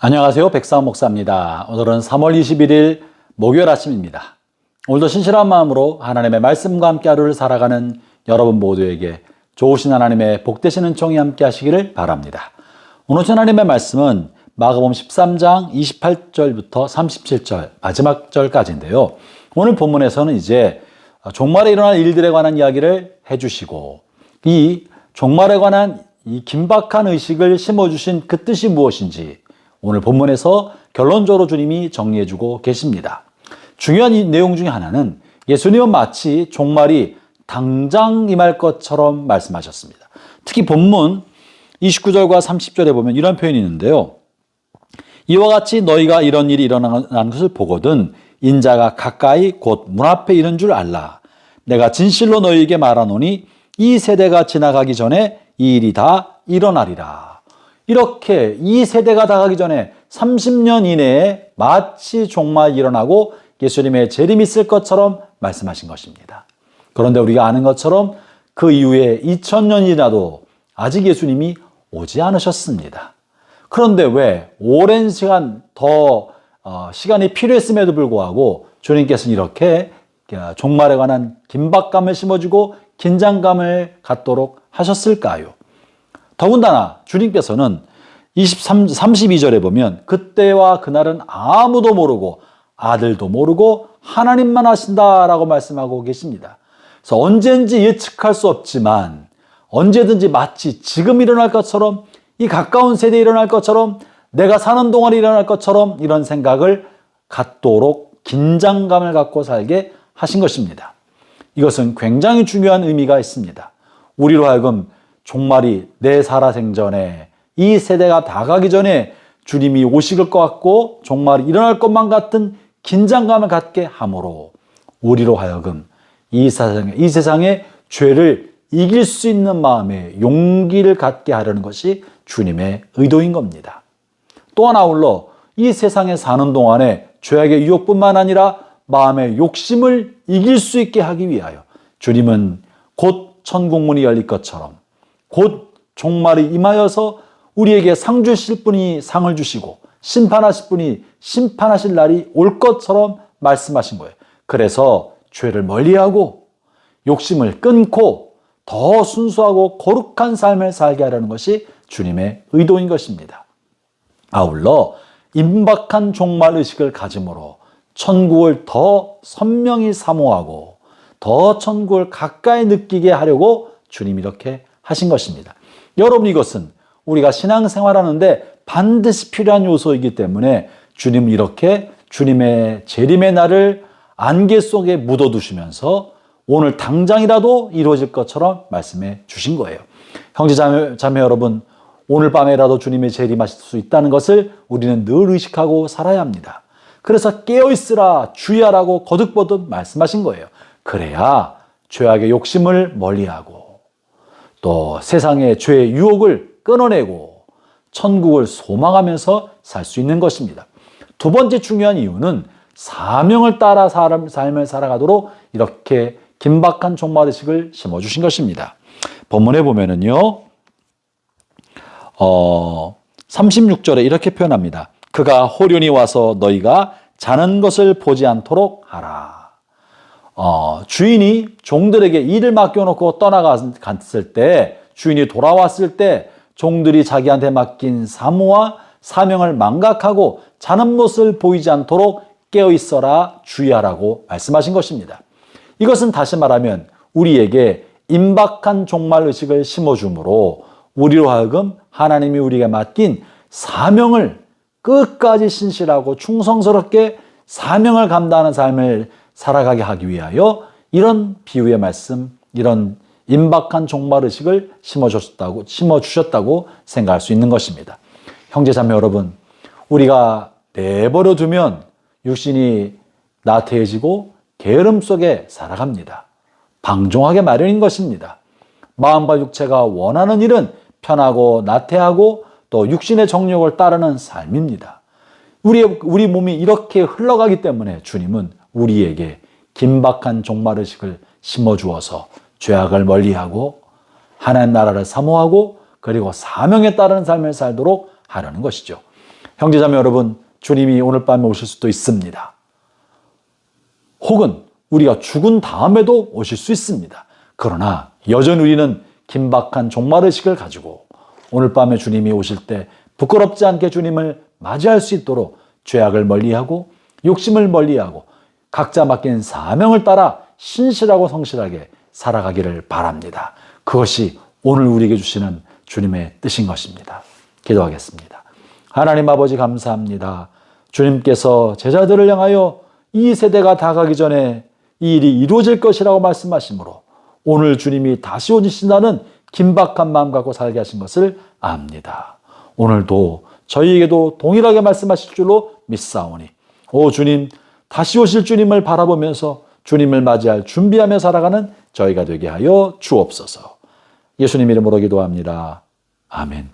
안녕하세요. 백사원 목사입니다. 오늘은 3월 21일 목요일 아침입니다. 오늘도 신실한 마음으로 하나님의 말씀과 함께 하루를 살아가는 여러분 모두에게 좋으신 하나님의 복되신 은총이 함께 하시기를 바랍니다. 오늘 하나님의 말씀은 마가복음 13장 28절부터 37절 마지막 절까지인데요. 오늘 본문에서는 이제 종말에 일어날 일들에 관한 이야기를 해주시고 이 종말에 관한 이 긴박한 의식을 심어주신 그 뜻이 무엇인지 오늘 본문에서 결론적으로 주님이 정리해주고 계십니다. 중요한 이 내용 중에 하나는 예수님은 마치 종말이 당장 임할 것처럼 말씀하셨습니다. 특히 본문 29절과 30절에 보면 이런 표현이 있는데요. 이와 같이 너희가 이런 일이 일어나는 것을 보거든 인자가 가까이 곧 문 앞에 이른 줄 알라. 내가 진실로 너희에게 말하노니 이 세대가 지나가기 전에 이 일이 다 일어나리라. 이렇게 이 세대가 다 가기 전에 30년 이내에 마치 종말이 일어나고 예수님의 재림이 있을 것처럼 말씀하신 것입니다. 그런데 우리가 아는 것처럼 그 이후에 2000년이 지나도 아직 예수님이 오지 않으셨습니다. 그런데 왜 오랜 시간 더 시간이 필요했음에도 불구하고 주님께서는 이렇게 종말에 관한 긴박감을 심어주고 긴장감을 갖도록 하셨을까요? 더군다나 주님께서는 32절에 보면 그때와 그날은 아무도 모르고 아들도 모르고 하나님만 하신다라고 말씀하고 계십니다. 그래서 언제인지 예측할 수 없지만 언제든지 마치 지금 일어날 것처럼 이 가까운 세대에 일어날 것처럼 내가 사는 동안 일어날 것처럼 이런 생각을 갖도록 긴장감을 갖고 살게 하신 것입니다. 이것은 굉장히 중요한 의미가 있습니다. 우리로 하여금 종말이 내 살아생전에 이 세대가 다 가기 전에 주님이 오실 것 같고 종말이 일어날 것만 같은 긴장감을 갖게 함으로 우리로 하여금 이 세상의 죄를 이길 수 있는 마음의 용기를 갖게 하려는 것이 주님의 의도인 겁니다. 또한 아울러 이 세상에 사는 동안에 죄악의 유혹뿐만 아니라 마음의 욕심을 이길 수 있게 하기 위하여 주님은 곧 천국문이 열릴 것처럼 곧 종말이 임하여서 우리에게 상 주실 분이 상을 주시고 심판하실 분이 심판하실 날이 올 것처럼 말씀하신 거예요. 그래서 죄를 멀리하고 욕심을 끊고 더 순수하고 거룩한 삶을 살게 하려는 것이 주님의 의도인 것입니다. 아울러 임박한 종말 의식을 가짐으로 천국을 더 선명히 사모하고 더 천국을 가까이 느끼게 하려고 주님이 이렇게 하신 것입니다. 여러분, 이것은 우리가 신앙생활하는데 반드시 필요한 요소이기 때문에 주님은 이렇게 주님의 재림의 날을 안개 속에 묻어두시면서 오늘 당장이라도 이루어질 것처럼 말씀해 주신 거예요. 형제 자매 여러분, 오늘 밤에라도 주님의 재림하실 수 있다는 것을 우리는 늘 의식하고 살아야 합니다. 그래서 깨어있으라 주의하라고 거듭거듭 말씀하신 거예요. 그래야 죄악의 욕심을 멀리하고 또 세상의 죄의 유혹을 끊어내고 천국을 소망하면서 살 수 있는 것입니다. 두 번째 중요한 이유는 사명을 따라 삶을 살아가도록 이렇게 긴박한 종말의식을 심어주신 것입니다. 본문에 보면은요, 36절에 이렇게 표현합니다. 그가 호련히 와서 너희가 자는 것을 보지 않도록 하라. 주인이 종들에게 일을 맡겨놓고 떠나갔을 때, 주인이 돌아왔을 때 종들이 자기한테 맡긴 사무와 사명을 망각하고 자는 모습을 보이지 않도록 깨어있어라 주의하라고 말씀하신 것입니다. 이것은 다시 말하면 우리에게 임박한 종말의식을 심어주므로 우리로 하여금 하나님이 우리에게 맡긴 사명을 끝까지 신실하고 충성스럽게 사명을 감당하는 삶을 살아가게 하기 위하여 이런 비유의 말씀, 이런 임박한 종말의식을 심어주셨다고 생각할 수 있는 것입니다. 형제자매 여러분, 우리가 내버려 두면 육신이 나태해지고 게으름 속에 살아갑니다. 방종하게 마련인 것입니다. 마음과 육체가 원하는 일은 편하고 나태하고 또 육신의 정욕을 따르는 삶입니다. 우리 몸이 이렇게 흘러가기 때문에 주님은 우리에게 긴박한 종말의식을 심어주어서 죄악을 멀리하고 하나님 나라를 사모하고 그리고 사명에 따르는 삶을 살도록 하려는 것이죠. 형제자매 여러분, 주님이 오늘 밤에 오실 수도 있습니다. 혹은 우리가 죽은 다음에도 오실 수 있습니다. 그러나 여전히 우리는 긴박한 종말의식을 가지고 오늘 밤에 주님이 오실 때 부끄럽지 않게 주님을 맞이할 수 있도록 죄악을 멀리하고 욕심을 멀리하고 각자 맡긴 사명을 따라 신실하고 성실하게 살아가기를 바랍니다. 그것이 오늘 우리에게 주시는 주님의 뜻인 것입니다. 기도하겠습니다. 하나님 아버지 감사합니다. 주님께서 제자들을 향하여 이 세대가 다 가기 전에 이 일이 이루어질 것이라고 말씀하시므로 오늘 주님이 다시 오신다는 긴박한 마음 갖고 살게 하신 것을 압니다. 오늘도 저희에게도 동일하게 말씀하실 줄로 믿사오니 오 주님, 다시 오실 주님을 바라보면서 주님을 맞이할 준비하며 살아가는 저희가 되게 하여 주옵소서. 예수님 이름으로 기도합니다. 아멘.